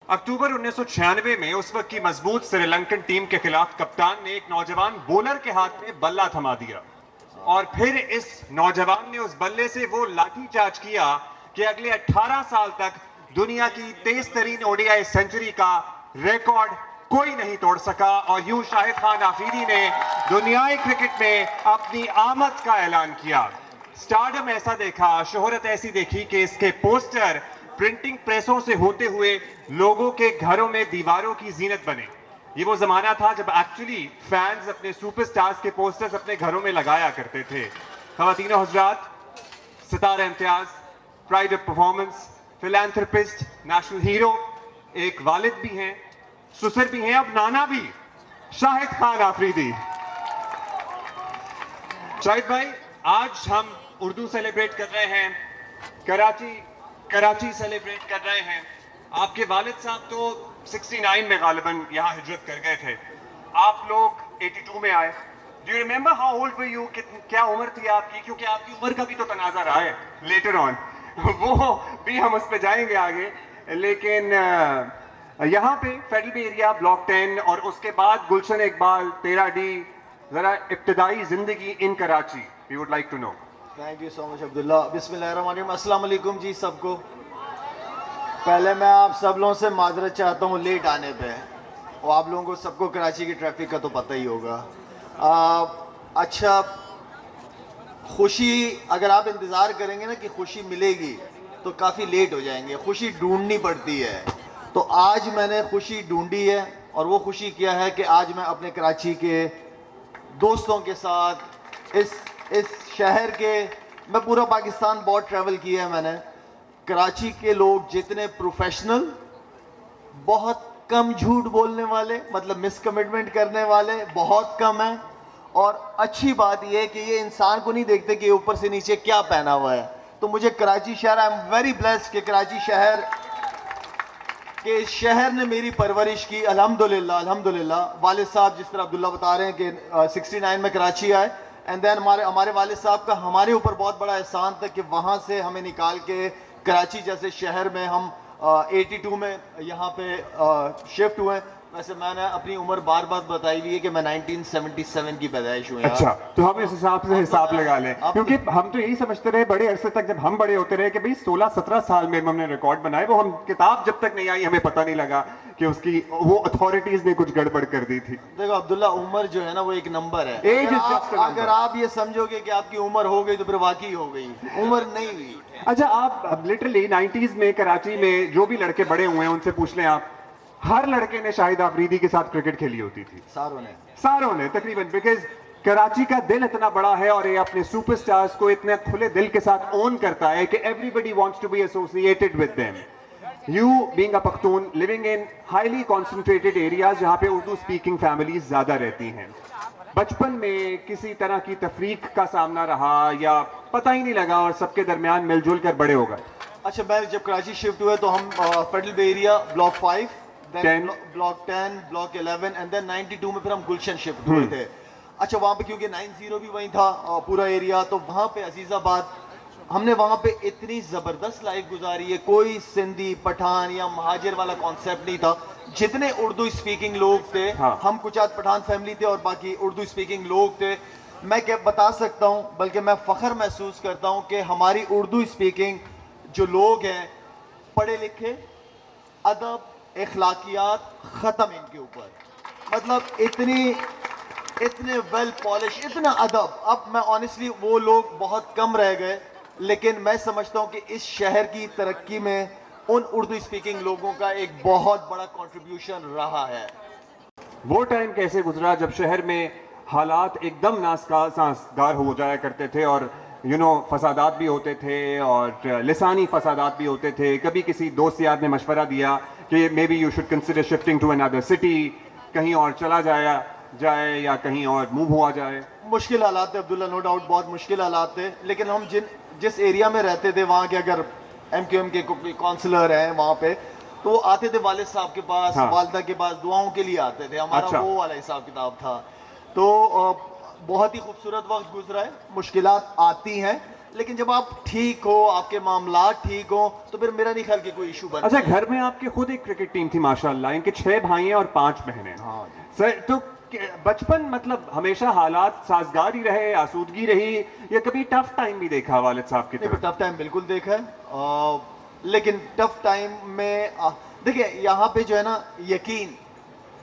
अक्टूबर 1996 में उस वक्त की मजबूत श्रीलंकन टीम के खिलाफ कप्तान ने एक नौजवान बॉलर के हाथ में बल्ला थमा दिया और फिर इस नौजवान ने उस बल्ले से वो लाठीचार्ज किया कि अगले 18 साल तक दुनिया की तेज तरीन ओडीआई सेंचुरी का रिकॉर्ड कोई नहीं तोड़ सका। और यूं शाहिद खान आफरीदी ने दुनियाई क्रिकेट में अपनी आमद का ऐलान किया। स्टारडम ऐसा देखा, शोहरत ऐसी देखी कि इसके पोस्टर प्रिंटिंग प्रेसों से होते हुए लोगों के घरों में दीवारों की जीनत बने। ये वो जमाना था जब एक्चुअली फैंस अपने सुपरस्टार्स के पोस्टर्स अपने घरों में लगाया करते थे। ख़वातीन और हज़रात, Sitara Imtiaz, pride of performance, philanthropist, national hero, एक वालिद भी हैं, ससुर भी हैं, अब नाना भी, शाहिद खान आफरीदी। शाहिद भाई, आज हम उर्दू सेलिब्रेट कर रहे हैं, कराची सेलिब्रेट कर रहे हैं। आपके वालिद साहब तो 69 में गालिबन यहाँ हिजरत कर गए थे, आप लोग 82 में आए। Do you remember how old were you? क्या उम्र थी आपकी? क्योंकि आपकी उम्र का भी तो तनाजा रहा है लेटर ऑन, वो भी हम उस पर जाएंगे आगे। लेकिन यहाँ पे फेडरल बे एरिया ब्लॉक 10 और उसके बाद गुलशन इकबाल 13D, जरा इब्तदाई जिंदगी in Karachi we would like to know. Thank you so much Abdullah. बिस्मिल्लाहिर्रहमानिर्रहीम। अस्सलाम वालेकुम जी सबको। पहले मैं आप सब लोगों से माजरत चाहता हूँ लेट आने पे, और आप लोगों को सबको कराची की ट्रैफिक का तो पता ही होगा। अच्छा, खुशी अगर आप इंतज़ार करेंगे ना कि खुशी मिलेगी तो काफ़ी लेट हो जाएंगे। खुशी ढूंढनी पड़ती है, तो आज मैंने खुशी ढूंढी है, और वो खुशी क्या है कि आज मैं अपने कराची के दोस्तों के साथ इस शहर के, मैं पूरा पाकिस्तान बहुत ट्रैवल किया है मैंने। कराची के लोग जितने प्रोफेशनल, बहुत कम झूठ बोलने वाले, मतलब मिसकमिटमेंट करने वाले बहुत कम हैं। और अच्छी बात यह है कि ये इंसान को नहीं देखते कि ऊपर से नीचे क्या पहना हुआ है। तो मुझे कराची शहर, आई एम वेरी ब्लेस्ड कि कराची शहर ने मेरी परवरिश की। अल्हम्दुलिल्लाह अल्हम्दुलिल्लाह। वालिद साहब जिस तरह अब्दुल्ला बता रहे हैं कि 69 में कराची आए, एंड देन हमारे वालिद साहब का हमारे ऊपर बहुत बड़ा एहसान था कि वहाँ से हमें निकाल के कराची जैसे शहर में हम 82 में यहाँ पे शिफ्ट हुए। वैसे मैंने अपनी उम्र बार बार बताई हुई है कि मैं 1977 की पैदाइश हुई। अच्छा, तो हम इस हिसाब से हिसाब लगा लें, क्योंकि हम तो यही समझते रहे बड़े अरसे तक, जब हम बड़े होते रहे कि भाई 16-17 साल में हमने रिकॉर्ड बनाए। वो हम किताब जब तक नहीं आई हमें पता नहीं लगा कि उसकी वो अथॉरिटीज ने कुछ गड़बड़ कर दी थी। देखो अब्दुल्ला, उम्र जो है ना वो एक नंबर है। अगर आप ये समझोगे कि आपकी उम्र हो गई तो फिर वाकई हो गई, उम्र नहीं हुई। अच्छा, आप लिटरली 90s में कराची में जो भी लड़के बड़े हुए हैं उनसे पूछ लें आप, हर लड़के ने शाहिद आफरीदी के साथ क्रिकेट खेली होती थी। सारों ने तकरीबन, बिकॉज कराची का दिल इतना बड़ा है और ये अपने सुपरस्टार्स को इतने खुले दिल के साथ ओन करता है कि everybody wants to be associated with them. You being a Pakhtun living in highly concentrated areas जहां पे उर्दू स्पीकिंग फैमिलीज ज्यादा रहती हैं, बचपन में किसी तरह की तफरीक का सामना रहा या पता ही नहीं लगा और सबके दरमियान मिलजुल कर बड़े हो गए? अच्छा, मैं जब कराची शिफ्ट हुए तो हम federal B area block 5, block 10, block 11 and then 92 में फिर हम गुलशन शिफ्ट हुए थे। अच्छा, वहाँ पे क्योंकि 90 भी वहीं था पूरा एरिया, तो वहाँ पे अजीजाबाद, हमने वहाँ पे इतनी ज़बरदस्त लाइफ गुजारी है। कोई सिंधी, पठान या महाजिर वाला कॉन्सेप्ट नहीं था। जितने उर्दू स्पीकिंग लोग थे, हम कुछ आज पठान फैमिली थे और बाकी उर्दू स्पीकिंग लोग थे। मैं क्या बता सकता हूँ, बल्कि मैं फ़ख्र महसूस करता हूँ कि हमारी उर्दू स्पीकिंग जो लोग हैं, पढ़े लिखे, अदब, अखलाकियात ख़त्म इनके ऊपर, मतलब इतने वेल पॉलिश, इतना अदब। अब मैं ऑनेस्टली वो लोग बहुत कम रह गए, लेकिन मैं समझता हूँ कि इस शहर की तरक्की में उन उर्दू स्पीकिंग लोगों का एक बहुत बड़ा कंट्रीब्यूशन रहा है। वो टाइम कैसे गुजरा जब शहर में हालात एकदम नासाजगार हो जाया करते थे और फसादात भी होते थे और लिसानी फसादात भी होते थे। कभी किसी दोस्त यार ने मशवरा दिया कि may be you should consider shifting to another city, कहीं और चला जाए या कहीं और मूव हुआ जाए। मुश्किल हालात थे अब्दुल्ला, नो डाउट बहुत मुश्किल हालात थे, लेकिन हम जिस एरिया में रहते थे वहाँ के अगर MQM के काउंसलर हैं वहाँ पे, तो वो आते थे वालिद साहब के पास, वालदा के पास दुआओं के लिए आते थे। हमारा वो वाला हिसाब किताब था। तो बहुत ही खूबसूरत वक्त गुजरा है। मुश्किलात आती हैं, लेकिन जब आप ठीक हो, आपके मामलात ठीक हो, तो फिर मेरा नहीं ख्याल कि कोई इशू बनता अच्छा, है। घर में आपके खुद एक क्रिकेट टीम थी माशाल्लाह, इनके 6 भाई हैं और 5 बहनें। हाँ। सर तो बचपन मतलब हमेशा हालात साजगार ही रहे, आसूदगी रही, या कभी टफ टाइम भी देखा वालिद साहब की नहीं, तरफ? टफ टाइम बिल्कुल देखा है, लेकिन टफ टाइम में देखिए यहाँ पे जो है ना, यकीन,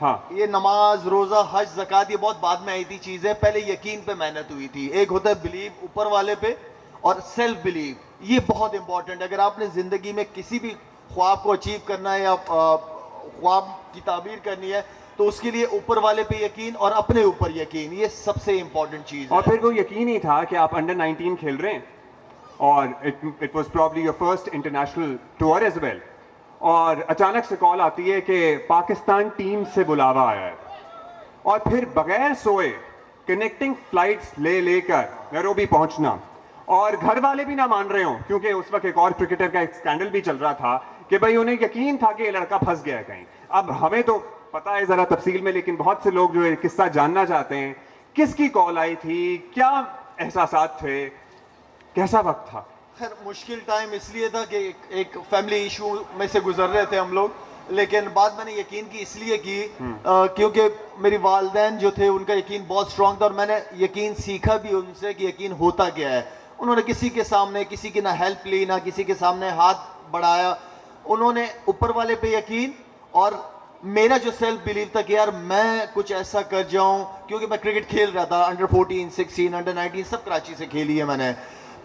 हाँ, ये नमाज, रोजा, हज, ज़कात ये बहुत बाद में आई थी चीजें, पहले यकीन पे मेहनत हुई थी। एक होता है बिलीव ऊपर वाले पे, और सेल्फ बिलीव, ये बहुत इंपॉर्टेंट है। अगर आपने जिंदगी में किसी भी ख्वाब को अचीव करना है या ख्वाब की ताबीर करनी है, तो उसके लिए ऊपर वाले पे यकीन और अपने ऊपर यकीन, ये सबसे इंपॉर्टेंट चीज और है। फिर वो यकीन ही था कि आप अंडर 19 खेल रहे हैं, और it was probably your first international tour as well, और अचानक से कॉल आती है कि पाकिस्तान टीम से बुलावा आया है, और फिर बगैर सोए कनेक्टिंग फ्लाइट्स ले लेकर नैरोबी पहुंचना, और घर वाले भी ना मान रहे हो, क्योंकि उस वक्त एक और क्रिकेटर का एक स्कैंडल भी चल रहा था कि भाई उन्हें यकीन था कि ये लड़का फंस गया है कहीं। अब हमें तो पता है जरा तफसील में, लेकिन बहुत से लोग जो है किस्सा जानना चाहते हैं, किसकी कॉल आई थी, क्या एहसासात थे, कैसा वक्त था? खैर मुश्किल टाइम इसलिए था कि एक फैमिली इशू में से गुजर रहे थे हम लोग, लेकिन बात मैंने यकीन की इसलिए की क्योंकि मेरी वालदैन जो थे उनका यकीन बहुत स्ट्रांग था, और मैंने यकीन सीखा भी उनसे कि यकीन होता क्या है। उन्होंने किसी के सामने किसी की ना हेल्प ली, ना किसी के सामने हाथ बढ़ाया, उन्होंने ऊपर वाले पे यकीन, और मेरा जो सेल्फ बिलीव था कि यार मैं कुछ ऐसा कर जाऊं, क्योंकि मैं क्रिकेट खेल रहा था, अंडर 14, 16, अंडर 19 सब कराची से खेली है मैंने,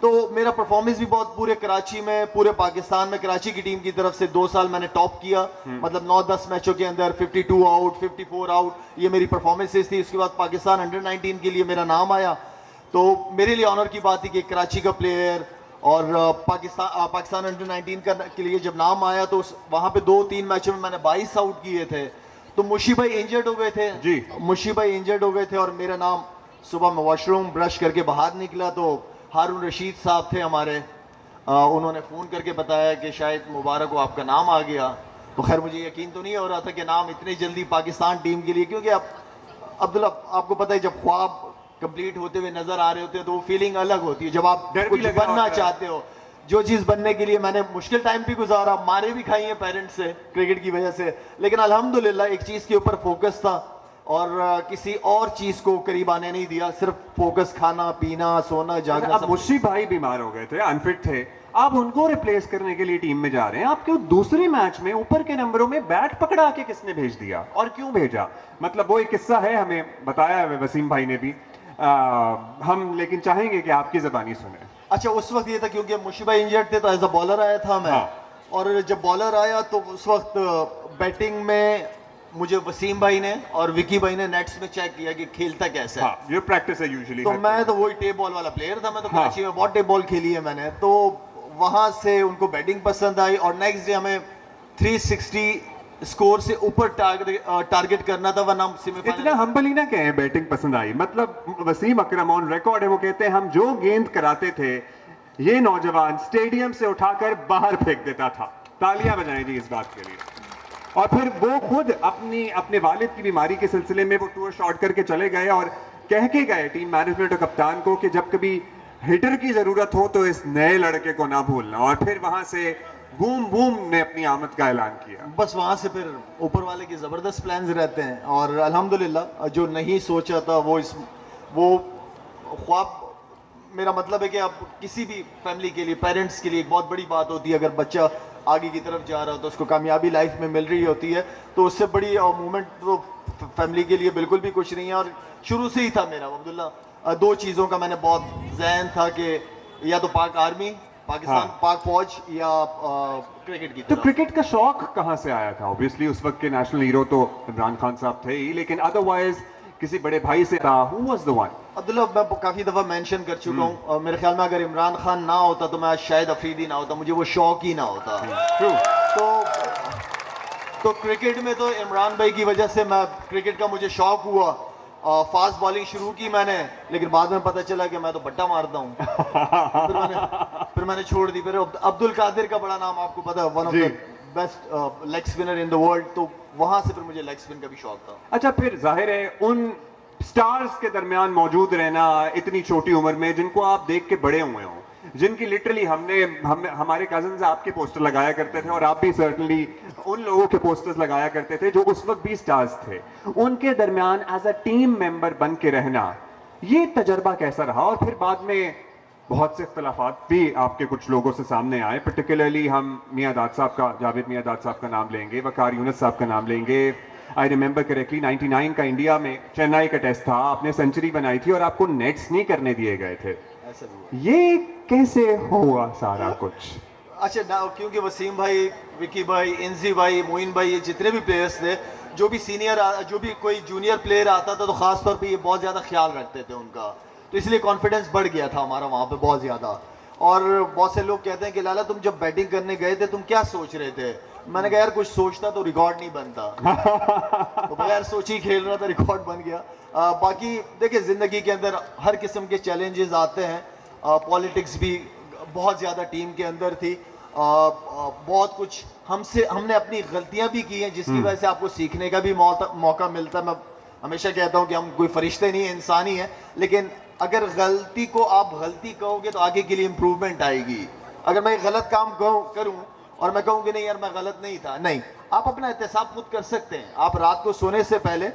तो मेरा परफॉर्मेंस भी बहुत पूरे कराची में, पूरे पाकिस्तान में कराची की टीम की तरफ से 2 साल मैंने टॉप किया, मतलब 9-10 मैचों के अंदर 52 आउट, 54 आउट, ये मेरी परफॉर्मेंसेस थी। उसके बाद पाकिस्तान अंडर 19 के लिए मेरा नाम आया, तो मेरे लिए ऑनर की बात थी कि कराची का प्लेयर, और पाकिस्तान अंडर 19 के लिए जब नाम आया तो वहां पे 2-3 मैचों में मैंने 22 आउट किए थे। तो मुशी भाई इंजर्ड हो गए थे जी। मुशी भाई इंजर्ड हो गए थे, और मेरा नाम सुबह में वॉशरूम ब्रश करके बाहर निकला तो हारून रशीद साहब थे हमारे, उन्होंने फ़ोन करके बताया कि शायद मुबारक हो आपका नाम आ गया। तो खैर मुझे यकीन तो नहीं हो रहा था कि नाम इतनी जल्दी पाकिस्तान टीम के लिए, क्योंकि अब अब्दुल्ला आपको पता है जब ख्वाब कंप्लीट होते हुए नजर आ रहे होते हैं तो वो फीलिंग अलग होती है, जब आप डर भी कुछ लग रहा बनना होता है। चाहते हो। जो चीज़ बनने के लिए मैंने मुश्किल टाइम भी गुजारा, मारे भी खाई हैं पेरेंट्स से क्रिकेट की वजह से, लेकिन अल्हम्दुलिल्लाह एक चीज़ के ऊपर फोकस था, और किसी और चीज को करीब आने नहीं दिया, सिर्फ फोकस खाना पीना सोना जागना। अब मुशी भाई बीमार हो गए थे, अनफिट थे, आप उनको रिप्लेस करने के लिए टीम में जा रहे हैं, आप क्यों दूसरे मैच में ऊपर के नंबरों में बैट पकड़ा के किसने भेज दिया और क्यों भेजा? मतलब वो एक किस्सा है, हमें बताया है वसीम भाई ने भी, हम लेकिन चाहेंगे कि आपकी जबानी सुने। अच्छा, उस वक्त ये था क्योंकि मुशी भाई इंजर्ड थे तो एज अ बॉलर आया था मैं, हाँ। और जब बॉलर आया तो उस वक्त बैटिंग में मुझे वसीम भाई ने और विकी भाई ने नेट्स में चेक किया कि खेलता कैसा है। हाँ, ये प्रैक्टिस है यूजुअली। तो मैं तो वही टेप बॉल वाला प्लेयर था, मैं तो हाँ। कराची में बहुत टेप बॉल खेली है मैंने, तो वहां से उनको बैटिंग पसंद आई, और नेक्स्ट डे हमें 360 स्कोर से ऊपर टारगेट करना था, वरना हम सेमीफाइनल। इतना हम्बल ही ना कहें बैटिंग पसंद आई, मतलब वसीम अकरम ऑन रिकॉर्ड है, वो कहते हैं हम जो गेंद कराते थे ये नौजवान स्टेडियम से उठाकर बाहर फेंक देता था। तालियां बजाएं जी इस बात के लिए। और फिर वो खुद अपने वालिद की बीमारी के सिलसिले में वो टूर शॉर्ट करके चले गए और कह के गए टीम मैनेजमेंट और कप्तान को कि जब कभी हिटर की जरूरत हो तो इस नए लड़के को ना भूलना। और फिर वहां से बूम बूम ने अपनी आमद का ऐलान किया। बस वहां से फिर ऊपर वाले के जबरदस्त प्लान्स रहते हैं, और अल्हम्दुलिल्लाह जो नहीं सोचा था वो ख्वाब, मेरा मतलब है कि आप किसी भी फैमिली के लिए, पेरेंट्स के लिए एक बहुत बड़ी बात होती है अगर बच्चा आगे की तरफ जा रहा हो तो उसको कामयाबी लाइफ में मिल रही होती है, तो उससे बड़ी मूवमेंट तो फैमिली के लिए बिल्कुल भी कुछ नहीं है। और शुरू से ही था मेरा अब्दुल्ला, 2 चीज़ों का मैंने बहुत जहन था कि या तो पाक आर्मी, पाकिस्तान, हाँ। पाक फौज, या क्रिकेट की तो तरफ। क्रिकेट का शौक कहां से आया था? ऑब्वियसली उस वक्त के नेशनल हीरो तो इमरान खान साहब थे ही, लेकिन अदरवाइज किसी बड़े भाई से था? Who was the one? Abdullah, मैं काफी दफा मेंशन कर चुका हूँ, मेरे ख्याल में अगर इमरान खान ना होता तो मैं आज शायद अफरीदी ना होता, मुझे वो शौक ही ना होता। तो क्रिकेट में तो इमरान भाई की वजह से मैं क्रिकेट का मुझे शौक हुआ। फास्ट बॉलिंग शुरू की मैंने, लेकिन बाद में पता चला कि मैं तो बट्टा मारता हूँ। फिर मैंने छोड़ दी। फिर अब्दुल कादिर का बड़ा नाम आपको पता है, one of the best leg spinner in the world, तो वहां से फिर मुझे लेग स्पिन का भी शौक था। अच्छा, फिर जाहिर है उन स्टार्स के दरमियान मौजूद रहना इतनी छोटी उम्र में, जिनको आप देख के बड़े हुए हो, जिनकी लिटरली हमारे कजन्स आपके पोस्टर लगाया करते थे और आप भी सर्टनली उन लोगों के पोस्टर्स लगाया करते थे जो उस वक्त भी स्टार्स थे, उनके दरमियान एज अ टीम मेंबर बन के रहना, ये तजर्बा कैसा रहा? और फिर बाद में बहुत से इख्तलाफात भी आपके कुछ लोगों से सामने आए, पर्टिकुलरली हम मियां दाद साहब का, जावेद मियां दाद साहब का नाम लेंगे, वकार यूनुस साहब का नाम लेंगे। आई रिमेंबर करेक्टली 99 का इंडिया में चेन्नई का टेस्ट था, आपने सेंचुरी बनाई थी और आपको नेट्स नहीं करने दिए गए थे। ऐसा भी हुआ। ये कैसे हुआ सारा कुछ? अच्छा ना, क्योंकि वसीम भाई, विकी भाई, इंजी भाई, मोइन भाई, ये जितने भी प्लेयर्स थे, जो भी जो भी कोई जूनियर प्लेयर आता था तो खास तौर पे ये बहुत ज़्यादा ख्याल रखते थे उनका, तो इसलिए कॉन्फिडेंस बढ़ गया था हमारा वहाँ पे बहुत ज़्यादा। और बहुत से लोग कहते हैं कि लाला तुम जब बैटिंग करने गए थे तुम क्या सोच रहे थे? मैंने कहा यार कुछ सोचता तो रिकॉर्ड नहीं बनता तो बगैर सोची खेल रहा था, रिकॉर्ड बन गया। बाकी देखिए ज़िंदगी के अंदर हर किस्म के चैलेंजेस आते हैं, पॉलिटिक्स भी बहुत ज़्यादा टीम के अंदर थी, बहुत कुछ हमने अपनी गलतियां भी की हैं जिसकी वजह से आपको सीखने का भी मौका मिलता है। मैं हमेशा कहता हूं कि हम कोई फरिश्ते नहीं हैं, इंसान ही हैं, लेकिन अगर गलती को आप गलती कहोगे तो आगे के लिए इंप्रूवमेंट आएगी। अगर मैं गलत काम करूं और मैं कहूं कि नहीं यार मैं गलत नहीं था, नहीं, आप अपना एहतसाब खुद कर सकते हैं। आप रात को सोने से पहले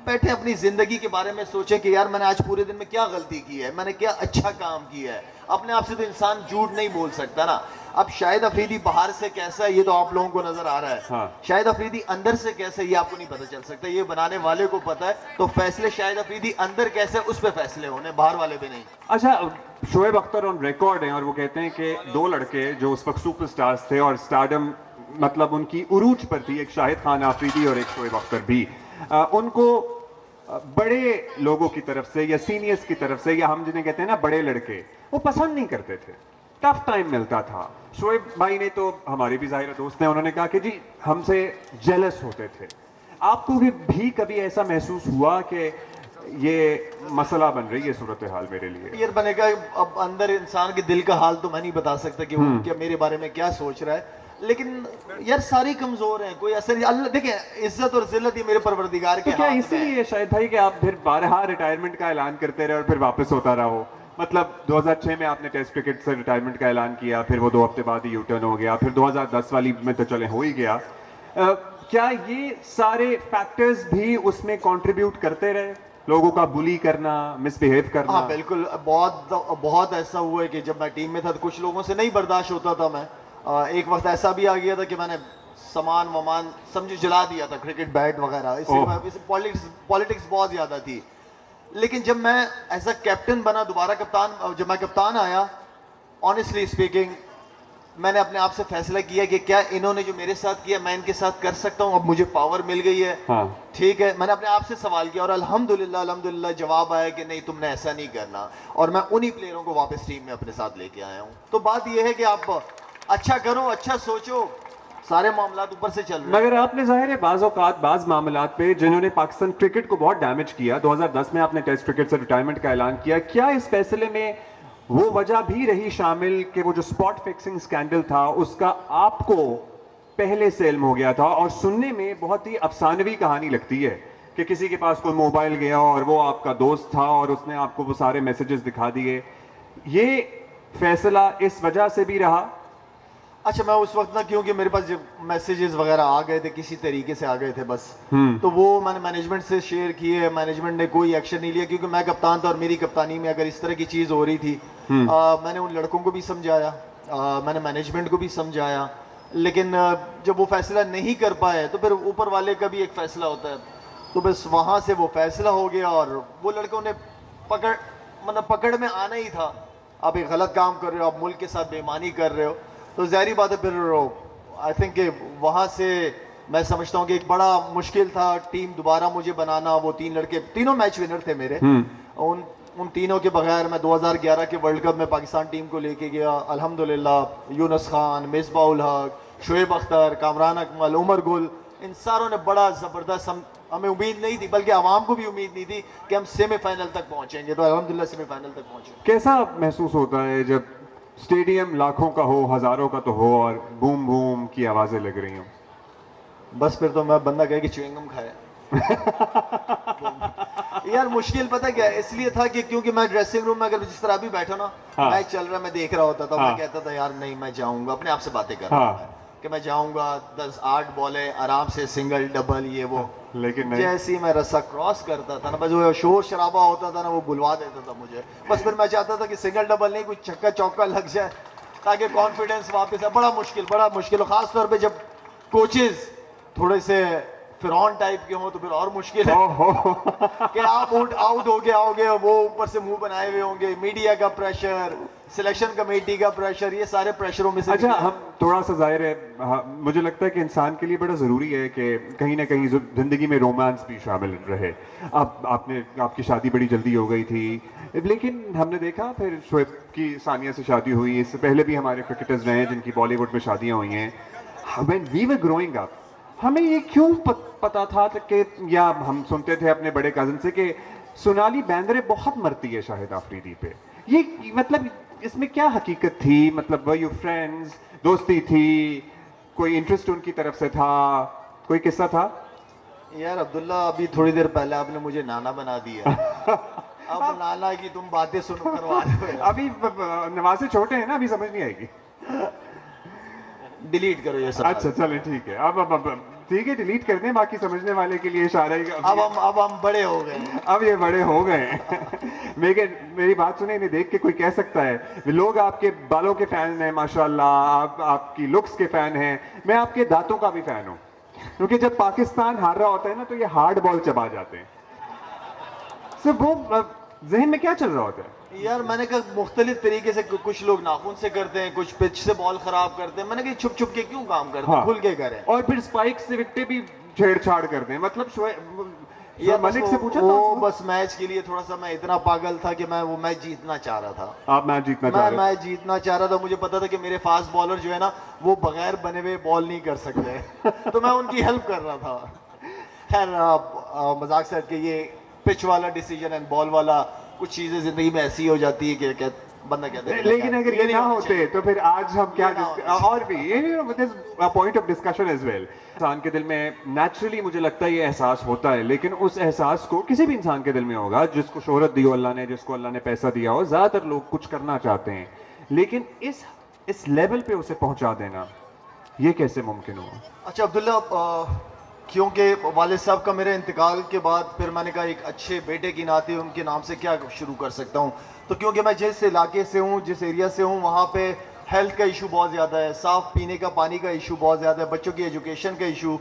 बैठे अपनी जिंदगी के बारे में सोचें कि यार मैंने आज पूरे दिन में क्या गलती की है, मैंने क्या अच्छा काम किया है। अपने आप से तो इंसान झूठ नहीं बोल सकता ना। अब शाहिद अफरीदी बाहर से कैसा है ये तो आप लोगों को नजर आ रहा है, हाँ। शाहिद अफरीदी अंदर से कैसा है ये आपको नहीं पता चल सकता, ये बनाने वाले को पता है। तो फैसले शाहिद अफरीदी अंदर कैसे, उस पर फैसले होने, बाहर वाले पे नहीं। अच्छा, शोएब अख्तर ऑन रिकॉर्ड हैं और वो कहते हैं कि दो लड़के जो उस वक्त सुपरस्टार्स थे और स्टारडम मतलब उनकी उरूज पर थी, एक शाहिद खान आफरीदी और एक शोएब अख्तर भी, उनको बड़े लोगों की तरफ से या सीनियर्स की तरफ से, या हम जिन्हें कहते हैं ना बड़े लड़के, वो पसंद नहीं करते थे, टफ टाइम मिलता था। शोएब भाई ने तो हमारे भी जाहिर दोस्त हैं, उन्होंने कहा कि जी हमसे जेलस होते थे। आपको भी कभी ऐसा महसूस हुआ कि ये मसला बन रही है सूरत हाल मेरे लिए? क्लियर बनेगा। अब अंदर इंसान के दिल का हाल तो मैं नहीं बता सकता कि वो क्या मेरे बारे में क्या सोच रहा है, लेकिन यार सारी कमजोर हैं, कोई असर अल्लाह देखिए, इज्जत और जिल्लत ये मेरे परवरदिगार के तो क्या हाथ में इसीलिए शायद भाई कि आप फिर बारहा रिटायरमेंट का ऐलान करते रहे और फिर वापस होता रहो? मतलब 2006 में आपने टेस्ट क्रिकेट से रिटायरमेंट का ऐलान किया, फिर वो 2 हफ्ते बाद ही यूटर्न हो गया, फिर 2010 वाली में तो चले हो ही गया। क्या ये सारे फैक्टर्स भी उसमें कंट्रीब्यूट करते रहे? लोगों का बुली करना, मिसबिहेव करना? हाँ बिल्कुल, बहुत ऐसा हुआ है कि जब मैं टीम में था तो कुछ लोगों से नहीं बर्दाश्त होता था मैं। एक वक्त ऐसा भी आ गया था कि मैंने सामान वमान समझो जला दिया था, क्रिकेट बैट वगैरह, इससे पॉलिटिक्स बहुत ज्यादा थी। लेकिन जब मैं एज अ कैप्टन बना दोबारा, जब मैं कप्तान आया, ऑनेस्टली स्पीकिंग मैंने अपने आप से फैसला किया कि क्या इन्होंने जो मेरे साथ किया मैं इनके साथ कर सकता हूँ। अब मुझे पावर मिल गई है, हाँ। ठीक है, मैंने अपने आप से सवाल किया और अल्हम्दुलिल्लाह जवाब आया कि नहीं तुमने ऐसा नहीं करना, और मैं उन्हीं प्लेयरों को वापस टीम में अपने साथ लेके आया हूँ। तो बात यह है कि आप अच्छा करो, अच्छा सोचो, सारे मामलात ऊपर से चल रहे हैं। मगर आपने जाहिर है बाज मामलात पे जिन्होंने पाकिस्तान क्रिकेट को बहुत डैमेज किया, 2010 में आपने टेस्ट क्रिकेट से रिटायरमेंट का ऐलान किया, क्या इस फैसले में वो वजह भी रही शामिल कि वो जो स्पॉट फिक्सिंग स्कैंडल था उसका आपको पहले से इल्म हो गया था? और सुनने में बहुत ही अफसानवी कहानी लगती है कि किसी के पास कोई मोबाइल गया और वो आपका दोस्त था और उसने आपको वो सारे मैसेजेस दिखा दिए। ये फैसला इस वजह से भी रहा? अच्छा, मैं उस वक्त ना, क्योंकि मेरे पास जब मैसेजेस वगैरह आ गए थे किसी तरीके से आ गए थे बस, तो वो मैंने मैनेजमेंट से शेयर किए, मैनेजमेंट ने कोई एक्शन नहीं लिया, क्योंकि मैं कप्तान था और मेरी कप्तानी में अगर इस तरह की चीज़ हो रही थी, मैंने उन लड़कों को भी समझाया, मैंने मैनेजमेंट को भी समझाया, लेकिन जब वो फैसला नहीं कर पाए तो फिर ऊपर वाले का भी एक फैसला होता है, तो बस वहाँ से वो फैसला हो गया और वो लड़कों ने पकड़ में आना ही था। आप एक गलत काम कर रहे हो, आप मुल्क के साथ बेईमानी कर रहे हो, तो ज़ाहिर बात है फिर आई थिंक कि वहाँ से मैं समझता हूँ कि एक बड़ा मुश्किल था टीम दोबारा मुझे बनाना। वो 3 लड़के, तीनों मैच विनर थे मेरे, उन तीनों के बगैर मैं 2011 के वर्ल्ड कप में पाकिस्तान टीम को लेके गया। अल्हम्दुलिल्लाह यूनुस खान, मिसबाह उल हक, शोएब अख्तर, कामरान अकमल, उमर गुल, इन सारों ने बड़ा ज़बरदस्त, हमें उम्मीद नहीं थी, बल्कि आवाम को भी उम्मीद नहीं थी कि हम सेमीफाइनल तक पहुँचेंगे, तो अल्हम्दुलिल्लाह सेमीफाइनल तक पहुँचे। कैसा महसूस होता है जब स्टेडियम लाखों का हो, हजारों का तो हो, और बूम बूम की आवाजें लग रही हों? बस फिर तो मैं बंदा कहे कि च्युइंगम खाए यार मुश्किल पता क्या है? इसलिए था कि क्योंकि मैं ड्रेसिंग रूम में अगर जिस तरह अभी बैठा ना, हाँ। मैच चल रहा है, मैं देख रहा होता था, हाँ। मैं कहता था यार नहीं मैं जाऊंगा, अपने आप से बातें कर रहा हाँ। था कि मैं जाऊंगा, 10-8 बॉलें आराम से, सिंगल डबल ये वो। लेकिन नहीं। जैसे ही मैं रस्सा क्रॉस करता था ना, बस वो शोर शराबा होता था ना, वो बुलवा देता था मुझे। बस फिर मैं चाहता था कि सिंगल डबल नहीं, कुछ छक्का चौका लग जाए ताकि कॉन्फिडेंस वापस आए। बड़ा मुश्किल, खास तौर पे जब कोचेस थोड़े से फिरौन टाइप के हों तो फिर और मुश्किल है ओहो। कि आप आउट हो गए आओगे, वो ऊपर से मुंह बनाए हुए होंगे, मीडिया का प्रेशर, सिलेक्शन कमेटी का प्रेशर, ये सारे प्रेशरों में से अच्छा, निकले। हम थोड़ा सा जाहिर है, हाँ, मुझे लगता है कि इंसान के लिए बड़ा ज़रूरी है कि कहीं ना कहीं ज़िंदगी में रोमांस भी शामिल रहे। अब आपकी शादी बड़ी जल्दी हो गई थी, लेकिन हमने देखा फिर शोएब की सानिया से शादी हुई, इससे पहले भी हमारे क्रिकेटर्स रहे हैं जिनकी बॉलीवुड में शादियाँ हुई हैं। When we were growing up, हमें ये क्यों पता था कि, या हम सुनते थे अपने बड़े कज़न से कि सोनाली बेंद्रे बहुत मरती है शाहिद आफरीदी पे, ये मतलब इसमें क्या हकीकत थी? मतलब वर यू फ्रेंड्स, दोस्ती थी, कोई इंटरेस्ट उनकी तरफ से था, कोई किस्सा था? यार अब्दुल्ला, अभी थोड़ी देर पहले आपने मुझे नाना बना दिया। अब नाना की तुम बातें सुन करवा रहे हो। अभी नवाज से छोटे हैं ना, अभी समझ नहीं आएगी। डिलीट करो ये सब। अच्छा चले ठीक है, अब ठीक है, डिलीट कर दें, बाकी समझने वाले के लिए इशारा ही। अब हम बड़े हो गए, अब ये बड़े हो गए। मेरी बात सुने, इन्हें देख के कोई कह सकता है लोग आपके बालों के फैन हैं माशाल्लाह, आपकी लुक्स के फैन हैं, मैं आपके दांतों का भी फैन हूँ, क्योंकि जब पाकिस्तान हार रहा होता है ना तो ये हार्ड बॉल चबा जाते हैं। सिर्फ वो जहन में क्या चल रहा होता है? यार मैंने कहा मुख्तलिफ तरीके से, कुछ लोग नाखून से करते हैं, कुछ पिच से बॉल खराब करते हैं। मैंने कहा छुप छुप के क्यों काम करते हैं, हाँ। खुल के करें। और फिर स्पाइक से विकेटें भी छेड़छाड़ कर दें, मतलब यार मलिक से पूछा वो था बस मैच के लिए थोड़ा सा मैं इतना पागल था कि मैं वो मैच जीतना चाह रहा था। आप मैच जीतना चाह रहे थे? मैच जीतना चाह रहा था। मुझे पता था कि मेरे फास्ट बॉलर जो है ना, वो बगैर बने हुए बॉल नहीं कर सकते। तो मैं उनकी हेल्प कर रहा था। खैर मजाक से हट के, ये पिच वाला डिसीजन एंड बॉल वाला, कुछ चीजें जिंदगी में ऐसी हो जाती है कि बंदा कहता है लेकिन अगर ये ना होते तो फिर आज हम क्या और भी point of discussion as well. इंसान के दिल में नेचुरली मुझे लगता है ये एहसास होता है, लेकिन उस एहसास को किसी भी इंसान के दिल में होगा जिसको शोहरत दी हो अल्लाह ने, जिसको अल्लाह ने पैसा दिया हो। ज्यादातर लोग कुछ करना चाहते हैं, लेकिन इस लेवल पे उसे पहुंचा देना, ये कैसे मुमकिन हुआ? अच्छा अब्दुल्ला, क्योंकि वालिद साहब का मेरे इंतकाल के बाद फिर मैंने कहा एक अच्छे बेटे की नाते उनके नाम से क्या शुरू कर सकता हूँ। तो क्योंकि मैं जिस इलाके से हूँ, जिस एरिया से हूँ, वहाँ पे हेल्थ का इशू बहुत ज़्यादा है, साफ़ पीने का पानी का इशू बहुत ज़्यादा है, बच्चों की एजुकेशन का इशू।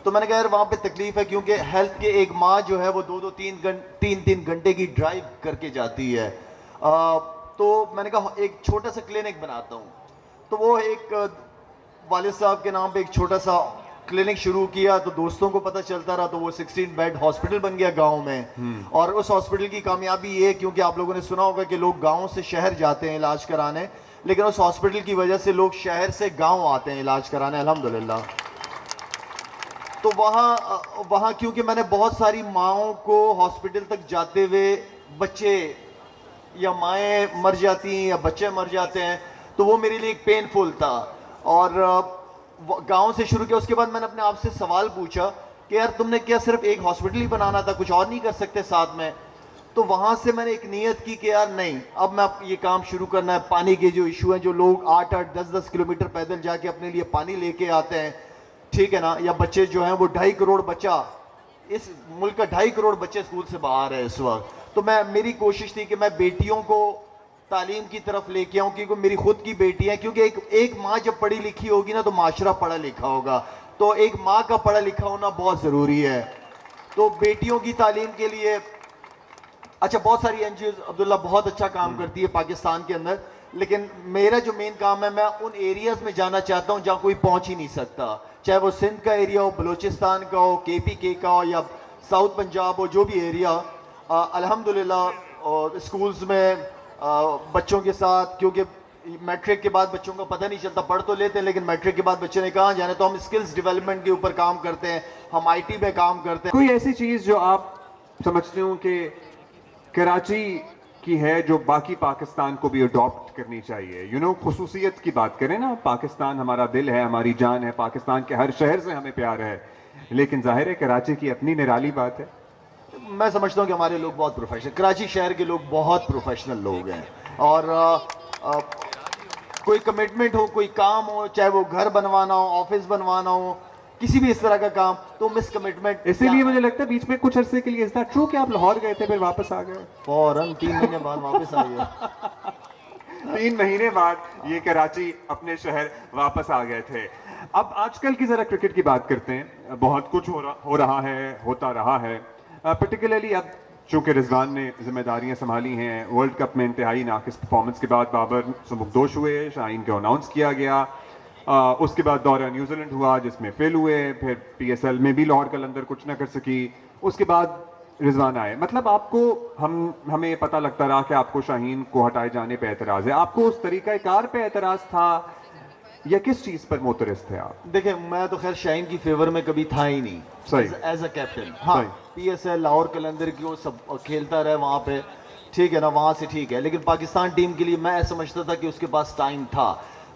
तो मैंने कहा यार वहाँ पे तकलीफ़ है, क्योंकि हेल्थ के एक माँ जो है वो 2-3 घंटे की ड्राइव करके जाती है। तो मैंने कहा एक छोटा सा क्लिनिक बनाता हूँ। तो वो एक वालिद साहब के नाम पे एक छोटा सा क्लिनिक शुरू किया। तो दोस्तों को पता चलता रहा, तो वो 16 बेड हॉस्पिटल बन गया गांव में। और उस हॉस्पिटल की कामयाबी ये, क्योंकि आप लोगों ने सुना होगा कि लोग गांव से शहर जाते हैं इलाज कराने, लेकिन उस हॉस्पिटल की वजह से लोग शहर से गांव आते हैं इलाज कराने, अल्हम्दुलिल्लाह। तो वहाँ क्योंकि मैंने बहुत सारी माओं को हॉस्पिटल तक जाते हुए बच्चे या माएँ मर जाती हैं या बच्चे मर जाते हैं, तो वो मेरे लिए एक पेनफुल था। और गांव से शुरू किया। उसके बाद मैंने अपने आप से सवाल पूछा कि यार तुमने क्या सिर्फ एक हॉस्पिटल ही बनाना था, कुछ और नहीं कर सकते साथ में? तो वहां से मैंने एक नियत की कि यार नहीं, अब मैं ये काम शुरू करना है। पानी के जो इशू हैं, जो लोग 8-8 10-10 किलोमीटर पैदल जाके अपने लिए पानी लेके आते हैं, ठीक है ना, या बच्चे जो हैं वो 2.5 करोड़ बच्चा, इस मुल्क का 2.5 करोड़ बच्चे स्कूल से बाहर है इस वक्त। तो मेरी कोशिश थी कि मैं बेटियों को तालीम की तरफ लेके आऊं, क्योंकि मेरी खुद की बेटी है। क्योंकि एक माँ जब पढ़ी लिखी होगी ना तो माशरा पढ़ा लिखा होगा, तो एक माँ का पढ़ा लिखा होना बहुत ज़रूरी है। तो बेटियों की तालीम के लिए अच्छा बहुत सारी एनजीओ अब्दुल्ला बहुत अच्छा काम करती है पाकिस्तान के अंदर, लेकिन मेरा जो मेन काम है, मैं उन एरियाज में जाना चाहता हूँ जहाँ कोई पहुँच ही नहीं सकता, चाहे वो सिंध का एरिया हो, बलूचिस्तान का हो, KPK का हो, या साउथ पंजाब हो, जो भी एरिया। अल्हम्दुलिल्लाह स्कूल्स में बच्चों के साथ, क्योंकि मैट्रिक के बाद बच्चों का पता नहीं चलता, पढ़ तो लेते हैं लेकिन मैट्रिक के बाद बच्चे ने कहाँ जाना, तो हम स्किल्स डेवलपमेंट के ऊपर काम करते हैं, हम IT में काम करते हैं। कोई ऐसी चीज जो आप समझते हो कि कराची की है जो बाकी पाकिस्तान को भी अडॉप्ट करनी चाहिए? यू नो, खुसूसियत की बात करें ना, पाकिस्तान हमारा दिल है, हमारी जान है, पाकिस्तान के हर शहर से हमें प्यार है, लेकिन जाहिर है कराची की अपनी निराली बात है। मैं समझता हूँ कि हमारे लोग बहुत प्रोफेशनल, कराची शहर के लोग बहुत प्रोफेशनल लोग हैं, और कोई कमिटमेंट हो, कोई काम हो, चाहे वो घर बनवाना हो, ऑफिस बनवाना हो, किसी भी इस तरह का काम, तो मिस कमिटमेंट इसीलिए मुझे लगता है बीच में कुछ अरसे के लिए इज दैट ट्रू कि आप लाहौर गए थे फिर वापस आ गए? फौरन 3 महीने बाद वापस आ गए। 3 महीने बाद ये कराची अपने शहर वापस आ गए थे। अब आजकल की जरा क्रिकेट की बात करते हैं। बहुत कुछ हो रहा है, होता रहा है। पर्टिकुलरली अब चूंकि रिजवान ने जिम्मेदारियां संभाली हैं, वर्ल्ड कप में इंतहाई नाकिस परफॉर्मेंस के बाद बाबर सुमुखदोश हुए, शाहीन को अनाउंस किया गया। उसके बाद दौरा न्यूजीलैंड हुआ जिसमें फेल हुए, फिर PSL में भी लाहौर कलंदर कुछ ना कर सकी, उसके बाद रिजवान आए। मतलब आपको हमें पता लगता रहा कि आपको शाहीन को हटाए जाने पे एतराज है। आपको उस तरीक़ाकार पे एतराज था या किस चीज पर मोतरज थे आप? देखिए, मैं तो खैर शाहीन की फेवर में कभी था ही नहीं, सही, एज अ कैप्टन। हाँ, PSL लाहौर कलंदर की वो सब खेलता रहे वहाँ पे, ठीक है ना, वहाँ से ठीक है, लेकिन पाकिस्तान टीम के लिए मैं समझता था कि उसके पास टाइम था।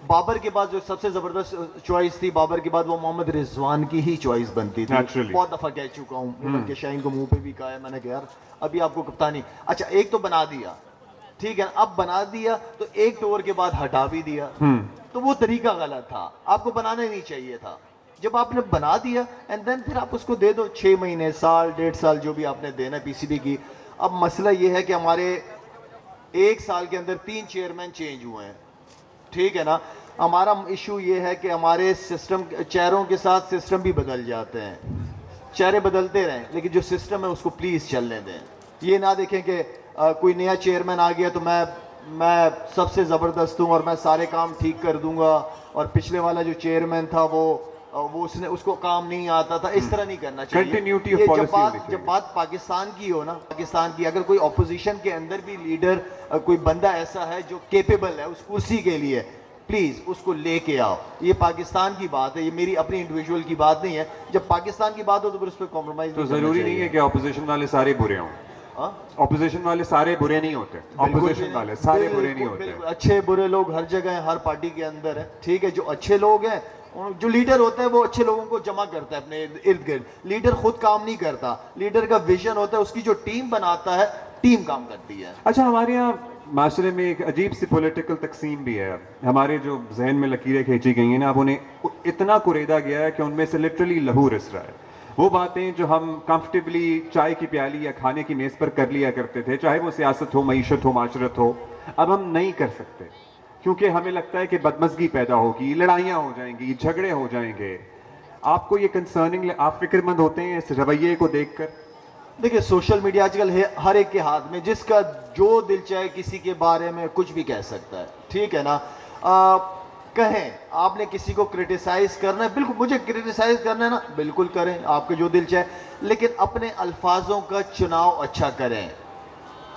बाबर के बाद जो सबसे जबरदस्त चॉइस थी, बाबर के बाद वो मोहम्मद रिजवान की ही चॉइस बनती थी। बहुत दफा कह चुका हूँ कि शाहीन को मुंह पे भी कहा है मैंने कि यार अभी आपको कप्तानी, अच्छा एक तो बना दिया, ठीक है, अब बना दिया तो एक ओवर के बाद हटा भी दिया, तो वो तरीका गलत था, आपको बनाना ही नहीं चाहिए था। जब आपने बना दिया एंड देन फिर आप उसको दे दो 6 महीने, साल, 1.5 साल, जो भी आपने देना PCB की। अब मसला ये है कि हमारे 1 साल के अंदर 3 चेयरमैन चेंज हुए हैं, ठीक है ना। हमारा इशू ये है कि हमारे सिस्टम, चेहरों के साथ सिस्टम भी बदल जाते हैं, चेहरे बदलते रहें, लेकिन जो सिस्टम है उसको प्लीज चलने दें। ये ना देखें कि कोई नया चेयरमैन आ गया तो मैं सबसे ज़बरदस्त हूँ और मैं सारे काम ठीक कर दूंगा, और पिछले वाला जो चेयरमैन था वो उसको काम नहीं आता था, इस तरह नहीं करना चाहिए। Continuity of policy. जब बात पाकिस्तान की हो ना, पाकिस्तान की, अगर कोई ऑपोजिशन के अंदर भी लीडर, कोई बंदा ऐसा है जो केपेबल है उस कुर्सी के लिए, प्लीज उसको लेके आओ। ये पाकिस्तान की बात है, ये मेरी अपनी इंडिविजुअल की बात नहीं है। जब पाकिस्तान की बात हो तो फिर उस पर कॉम्प्रोमाइज तो जरूरी नहीं है कि ऑपोजिशन वाले सारे बुरे हों। ऑपोजिशन वाले सारे बुरे नहीं होते, ऑपोजिशन वाले सारे बुरे नहीं होते। अच्छे बुरे लोग हर जगह हैं, हर पार्टी के अंदर है, ठीक है। जो अच्छे लोग हैं, जो लीडर होता है वो अच्छे लोगों को जमा करता है अपने इर्द गिर्द। लीडर खुद काम नहीं करता, लीडर का विजन होता है, उसकी जो टीम बनाता है, टीम काम करती है। अच्छा, हमारे यहाँ माशरे में एक अजीब सी पॉलिटिकल तकसीम भी है। हमारे जो जहन में लकीरें खींची गई हैं ना, अब उन्हें इतना कुरेदा गया है कि उनमें से लिटरली लहू रिस रहा है। वो बातें जो हम कंफर्टेबली चाय की प्याली या खाने की मेज पर कर लिया करते थे, चाहे वो सियासत हो, मईशत हो, माशरत हो, अब हम नहीं कर सकते, क्योंकि हमें लगता है कि बदमज़गी पैदा होगी, लड़ाइयाँ हो जाएंगी, झगड़े हो जाएंगे। आपको ये कंसर्निंग, आप फिक्रमंद होते हैं इस रवैये को देखकर? देखिए, सोशल मीडिया आजकल हर एक के हाथ में, जिसका जो दिल चाहे किसी के बारे में कुछ भी कह सकता है, ठीक है ना। कहें, आपने किसी को क्रिटिसाइज करना है, बिल्कुल, मुझे क्रिटिसाइज करना है ना, बिल्कुल करें, आपके जो दिल चाहे, लेकिन अपने अल्फाजों का चुनाव अच्छा करें।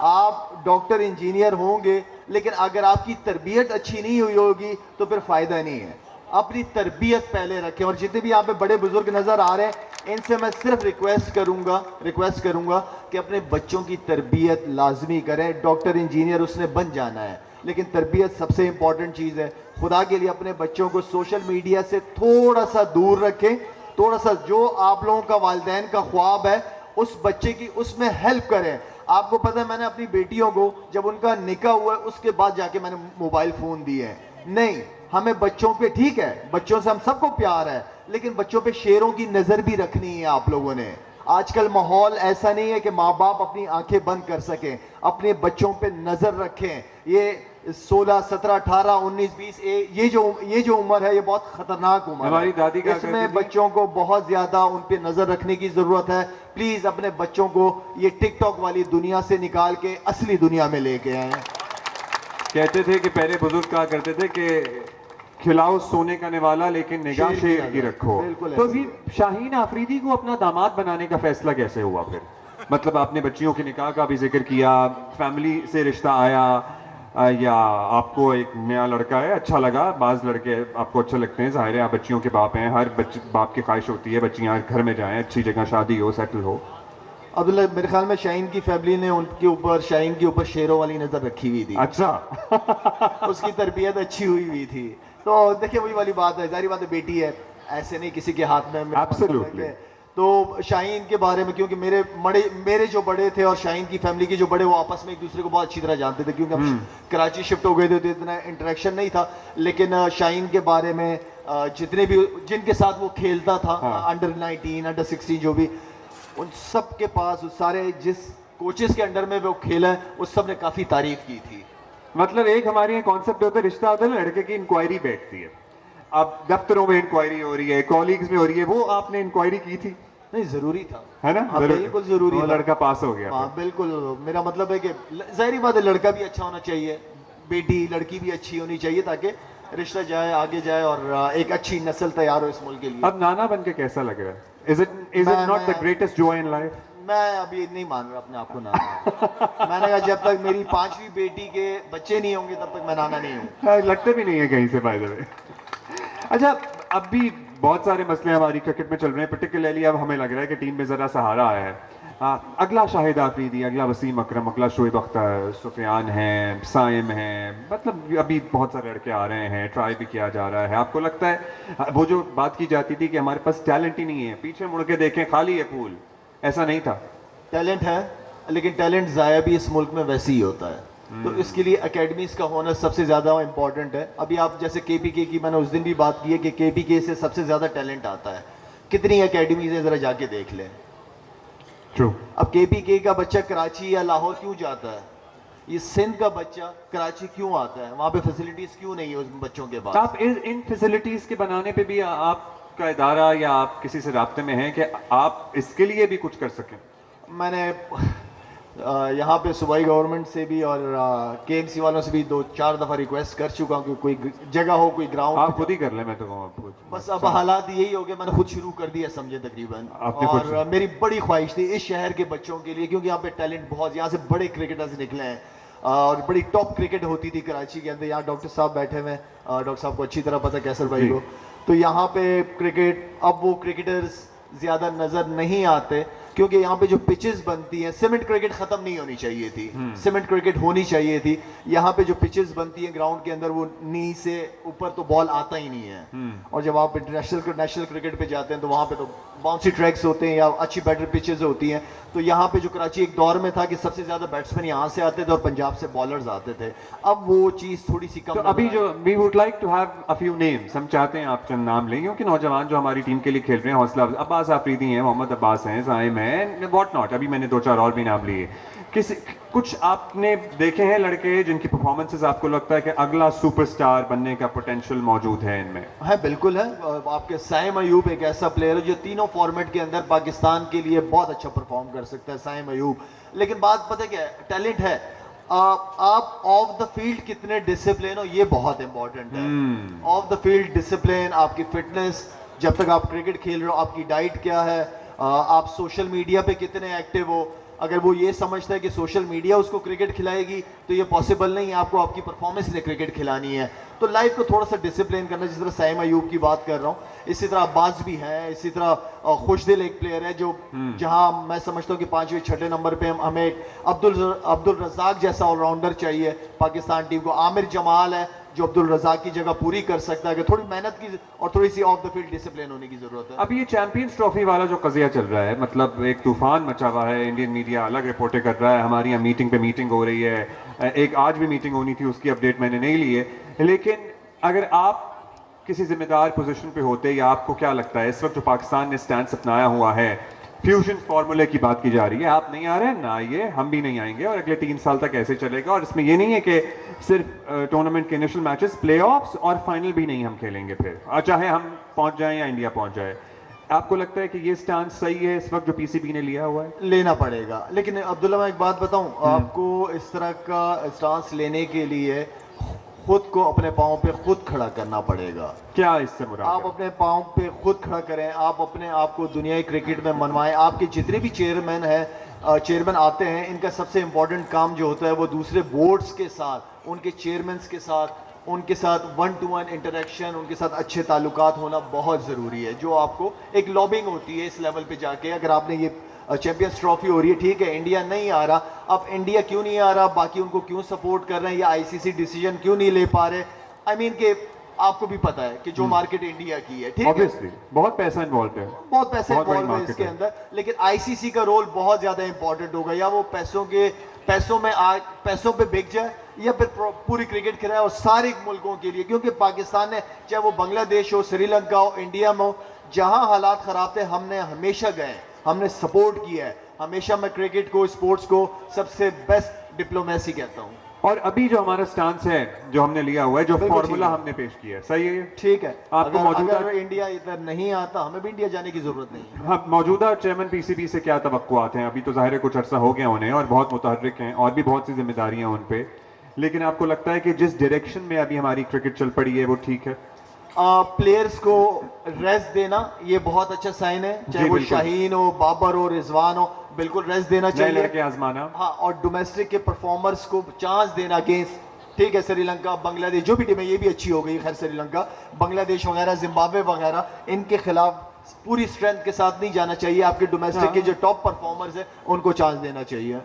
आप डॉक्टर इंजीनियर होंगे, लेकिन अगर आपकी तरबियत अच्छी नहीं हुई होगी तो फिर फायदा नहीं है। अपनी तरबियत पहले रखें। और जितने भी यहाँ पे बड़े बुजुर्ग नजर आ रहे हैं, इनसे मैं सिर्फ रिक्वेस्ट करूंगा कि अपने बच्चों की तरबियत लाजमी करें। डॉक्टर इंजीनियर उसने बन जाना है, लेकिन तरबियत सबसे इंपॉर्टेंट चीज़ है। खुदा के लिए अपने बच्चों को सोशल मीडिया से थोड़ा सा दूर रखें, थोड़ा सा जो आप लोगों का वालिदैन का ख्वाब है उस बच्चे की उसमें हेल्प करें। आपको पता है, मैंने अपनी बेटियों को जब उनका निकाह हुआ उसके बाद जाके मैंने मोबाइल फोन दिए हैं। नहीं, हमें बच्चों पे, ठीक है, बच्चों से हम सबको प्यार है, लेकिन बच्चों पे शेरों की नजर भी रखनी है आप लोगों ने। आजकल माहौल ऐसा नहीं है कि माँ बाप अपनी आंखें बंद कर सकें, अपने बच्चों पे नजर रखें। ये 16, 17, 18, 19, 20 ये जो उम्र है, ये बहुत खतरनाक उम्र है। हमारी दादी का इसमें बच्चों को बहुत ज्यादा उन पे नजर रखने की जरूरत है। प्लीज अपने बच्चों को ये टिकटॉक वाली दुनिया से निकाल के असली दुनिया में लेके आए। कहते थे कि पहले बुजुर्ग कहा करते थे कि खिलाओ सोने का निवाला, लेकिन निगाह शेर की रखो। तो फिर शाहीन आफरीदी को अपना दामाद बनाने का फैसला कैसे हुआ फिर? मतलब आपने बच्चियों के निकाह का भी जिक्र किया, फैमिली से रिश्ता आया, या आपको एक नया लड़का है अच्छा लगा? बाज लड़के आपको अच्छे लगते हैं, जाहिर है आप बच्चियों के बाप हैं, हर बाप की ख्वाहिश होती है बच्चियां घर में जाएं, अच्छी जगह शादी हो, सेटल हो। अब्दुल्ला, मेरे ख्याल में शाहीन की फैमिली ने शाहीन के ऊपर शेरों वाली नजर रखी हुई थी। अच्छा। उसकी तरबियत अच्छी हुई थी। तो देखिए, वही वाली बात है, जारी बात है, बेटी है, ऐसे नहीं किसी के हाथ में। Absolutely. तो शाहीन के बारे में, क्योंकि मेरे जो बड़े थे और शाहीन की फैमिली के जो बड़े, वो आपस में एक दूसरे को बहुत अच्छी तरह जानते थे, क्योंकि हम कराची शिफ्ट हो गए थे तो इतना इंटरेक्शन नहीं था। लेकिन शाहीन के बारे में जितने भी जिनके साथ वो खेलता था, अंडर 19 अंडर 16 जो भी, उन सब के पास उस सारे जिस कोचेस के अंडर में वो खेला है, उस सब ने काफ़ी तारीफ की थी। मतलब एक हमारे यहाँ कॉन्सेप्ट होता है, रिश्ता होता है ना, लड़के की इंक्वायरी बैठती है। अब दफ्तरों में इंक्वायरी हो रही है, कॉलीग्स में हो रही है, वो आपने इंक्वायरी की थी? नहीं, जरूरी था, है ना? हाँ, बिल्कुल जरूरी था। लड़का पास हो गया। हाँ बिल्कुल, मेरा मतलब है कि जाहिर बात है लड़का भी अच्छा होना चाहिए, बेटी लड़की भी अच्छी होनी चाहिए, ताकि रिश्ता जाए आगे जाए और एक अच्छी नस्ल तैयार हो इस मुल्क के लिए। अब नाना बन के कैसा लग रहा है? Is it not the greatest joy in life? मैं अभी नहीं मान रहा अपने आप को नाना। मैंने कहा जब तक मेरी 5वीं बेटी के बच्चे नहीं होंगे तब तक मैं नाना नहीं हूँ। लगते भी नहीं है कहीं से, बाय द वे। अच्छा, अब भी बहुत सारे मसले हमारी क्रिकेट में चल रहे हैं, पर्टिकुलरली अब हमें लग रहा है कि टीम में ज़रा सहारा आया है। अगला शाहिद आफरीदी, अगला वसीम अकरम, अगला शोएब अख्तर, सुफियान हैं, साइम हैं, मतलब अभी बहुत सारे लड़के आ रहे हैं, ट्राई भी किया जा रहा है। आपको लगता है वो जो बात की जाती थी कि हमारे पास टैलेंट ही नहीं है, पीछे मुड़ के देखें खाली है पूल, ऐसा नहीं था? टैलेंट है, लेकिन टैलेंट ज़ाया भी इस मुल्क में वैसे ही होता है। तो इसके लिए एकेडमीज का होना सबसे ज़्यादा इंपॉर्टेंट है। अभी आप जैसे केपीके की मैंने उस दिन भी बात की है कि केपीके से सबसे ज़्यादा टैलेंट आता है। कितनी एकेडमीज है, ज़रा जाके देख लें। ट्रू। अब केपीके का बच्चा कराची या लाहौर क्यों जाता है? ये सिंध का बच्चा कराची क्यों आता है? वहाँ पे फैसिलिटीज़ क्यों नहीं है उस बच्चों के पास? आप इन फैसिलिटीज़ के बनाने पे भी आपका इदारा या आप किसी से राब्ते में हैं कि आप इसके लिए भी कुछ कर सकें? मैंने यहाँ पे सूबाई गवर्नमेंट से भी और केएमसी वालों से भी 2-4 दफ़ा रिक्वेस्ट कर चुका हूँ कि कोई जगह हो, कोई ग्राउंड। आप खुद ही कर लें, मैं तो कहूँ आपको। बस अब हालात यही हो गए, मैंने खुद शुरू कर दिया समझे तकरीबन। आपने और मेरी बड़ी ख्वाहिश थी इस शहर के बच्चों के लिए, क्योंकि यहाँ पे टैलेंट बहुत, यहाँ से बड़े क्रिकेटर्स निकले हैं और बड़ी टॉप क्रिकेट होती थी कराची के अंदर। यहाँ डॉक्टर साहब बैठे हुए हैं, डॉक्टर साहब को अच्छी तरह पता है, कैसर भाई को। तो यहाँ पे क्रिकेट, अब वो क्रिकेटर्स ज़्यादा नज़र नहीं आते, क्योंकि यहाँ पे जो पिचेस बनती हैं, सीमेंट क्रिकेट खत्म नहीं होनी चाहिए थी, सीमेंट क्रिकेट होनी चाहिए थी। यहाँ पे जो पिचेस बनती हैं ग्राउंड के अंदर, वो नी से ऊपर तो बॉल आता ही नहीं है। और जब आप इंटरनेशनल नेशनल क्रिकेट पे जाते हैं तो वहाँ पे तो बाउंसी ट्रैक्स होते हैं या अच्छी बैटर पिचेस होती हैं। तो यहाँ पे जो कराची एक दौर में था कि सबसे ज़्यादा बैट्समैन यहाँ से आते थे और पंजाब से बॉलर्स आते थे, अब वो चीज़ थोड़ी सी कम। तो अभी जो we would like to have a few names, हम चाहते हैं आप चंद नाम लें, क्योंकि नौजवान जो हमारी टीम के लिए खेल रहे हैं, हौसला अब्बास आफरीदी हैं, मोहम्मद अब्बास हैं, साइम हैं, व्हाट नॉट, अभी मैंने 2-4 और भी नाम लिए। कुछ आपने देखे हैं लड़के जिनकी परफॉर्मेंसेस आपको लगता है कि अगला सुपरस्टार बनने का पोटेंशियल मौजूद है इनमें? है, बिल्कुल है। आपके साइम अयूब एक ऐसा प्लेयर है जो तीनों फॉर्मेट के अंदर पाकिस्तान के लिए बहुत अच्छा परफॉर्म कर सकता है, साइम अयूब। लेकिन बात पता क्या है, टैलेंट है, आप ऑफ द फील्ड कितने डिसिप्लिन हो, ये बहुत इंपॉर्टेंट है। ऑफ द फील्ड डिसिप्लिन, आपकी फिटनेस, जब तक आप क्रिकेट खेल रहे हो आपकी डाइट क्या है, आप सोशल मीडिया पे कितने एक्टिव हो। अगर वो ये समझता है कि सोशल मीडिया उसको क्रिकेट खिलाएगी तो ये पॉसिबल नहीं है, आपको आपकी परफॉर्मेंस ने क्रिकेट खिलानी है। तो लाइफ को थोड़ा सा डिसिप्लिन करना, जिस तरह साइम अयूब की बात कर रहा हूँ, इसी तरह अब्बास भी है, इसी तरह खुशदिल एक प्लेयर है जो जहां मैं समझता हूँ कि 5वें-6ठे नंबर पे हमें एक अब्दुल रज़ाक जैसा ऑलराउंडर चाहिए पाकिस्तान टीम को। आमिर जमाल है जो अब्दुल रज़ाक की जगह पूरी कर सकता है, कि थोड़ी मेहनत की और थोड़ी सी ऑफ द फील्ड डिसिप्लिन होने की जरूरत है। अब ये चैंपियंस ट्रॉफी वाला जो कज़िया चल रहा है, मतलब एक तूफान मचा हुआ है, इंडियन मीडिया अलग रिपोर्टें कर रहा है, हमारी यहाँ मीटिंग पे मीटिंग हो रही है, एक आज भी मीटिंग होनी थी, उसकी अपडेट मैंने नहीं ली है। लेकिन अगर आप किसी जिम्मेदार पोजीशन पे होते, या आपको क्या लगता है इस वक्त जो पाकिस्तान ने स्टैंड अपनाया हुआ है, फ्यूजन फार्मूले की बात की जा रही है, आप नहीं आ रहे हैं ना आइए, हम भी नहीं आएंगे, और अगले 3 साल तक ऐसे चलेगा। और इसमें ये नहीं है कि सिर्फ टूर्नामेंट के इनिशियल मैचेस, प्लेऑफ्स और फाइनल भी नहीं हम खेलेंगे फिर, चाहे हम पहुंच जाएं या इंडिया पहुंच जाए। आपको लगता है कि ये स्टांस सही है इस वक्त जो पीसीबी ने लिया हुआ है? लेना पड़ेगा, लेकिन अब्दुल्ला मैं एक बात बताऊं आपको, इस तरह का स्टांस लेने के लिए खुद को अपने पाँव पे खुद खड़ा करना पड़ेगा। क्या इससे मुराद? आप अपने पाँव पे खुद खड़ा करें, आप अपने आप को दुनियाई क्रिकेट में मनवाएं। आपके जितने भी चेयरमैन आते हैं, इनका सबसे इंपॉर्टेंट काम जो होता है वो दूसरे बोर्ड्स के साथ, उनके चेयरमैन्स के साथ, उनके साथ 1-to-1 इंटरेक्शन, उनके साथ अच्छे ताल्लुकात होना बहुत ज़रूरी है। जो आपको एक लॉबिंग होती है इस लेवल पे जाके, अगर आपने ये चैंपियंस ट्रॉफी हो रही है, ठीक है इंडिया नहीं आ रहा, अब इंडिया क्यों नहीं आ रहा, बाकी उनको क्यों सपोर्ट कर रहे हैं, या आईसीसी डिसीजन क्यों नहीं ले पा रहे, आई मीन के आपको भी पता है कि जो मार्केट इंडिया की है, ठीक है, ऑब्वियसली बहुत पैसा इन्वॉल्व है, बहुत पैसे बहुत बड़ी इन्वॉल्व है market इसके है। अंदर, लेकिन आईसीसी का रोल बहुत ज्यादा इंपॉर्टेंट होगा। या वो पैसों पे बिक जाए, या फिर पूरी क्रिकेट खिलाए और सारे मुल्कों के लिए, क्योंकि पाकिस्तान ने, चाहे वो बांग्लादेश हो, श्रीलंका हो, इंडिया में हो, जहां हालात खराब थे हमने हमेशा गए, हमने सपोर्ट किया है। हमेशा मैं क्रिकेट को, स्पोर्ट्स को सबसे बेस्ट डिप्लोमेसी कहता हूं। और अभी जो हमारा स्टांस है, जो हमने लिया हुआ है, जो बिल्कुल फॉर्मूला ठीक है। हमने पेश किया है, सही है ये? ठीक है, आपको अगर इंडिया इधर नहीं आता, हमें भी इंडिया जाने की जरूरत नहीं है। हाँ, मौजूदा चेयरमैन पीसीबी से क्या तवक्कुआत हैं? अभी तो जाहिर है कुछ अर्सा हो गया उन्हें और बहुत मुतहर्रिक हैं और भी बहुत सी जिम्मेदारियां उन पे, लेकिन आपको लगता है कि जिस डायरेक्शन में अभी हमारी क्रिकेट चल पड़ी है वो ठीक है? प्लेयर्स को रेस्ट देना ये बहुत अच्छा साइन है, चाहे वो बिल्कुल। शाहीन हो, बाबर हो, रिजवान हो, बिल्कुल रेस्ट देना नए चाहिए। लड़के आजमाना। हाँ, और डोमेस्टिक के परफॉर्मर्स को चांस देना अगेंस्ट, ठीक है, श्रीलंका, बांग्लादेश, जो भी टीम है, ये भी अच्छी हो गई, खैर श्रीलंका, बांग्लादेश वगैरह, जिम्बाब्वे वगैरह, इनके खिलाफ पूरी स्ट्रेंथ के साथ नहीं जाना चाहिए। आपके डोमेस्टिक के जो टॉप परफॉर्मर्स है उनको चांस देना चाहिए।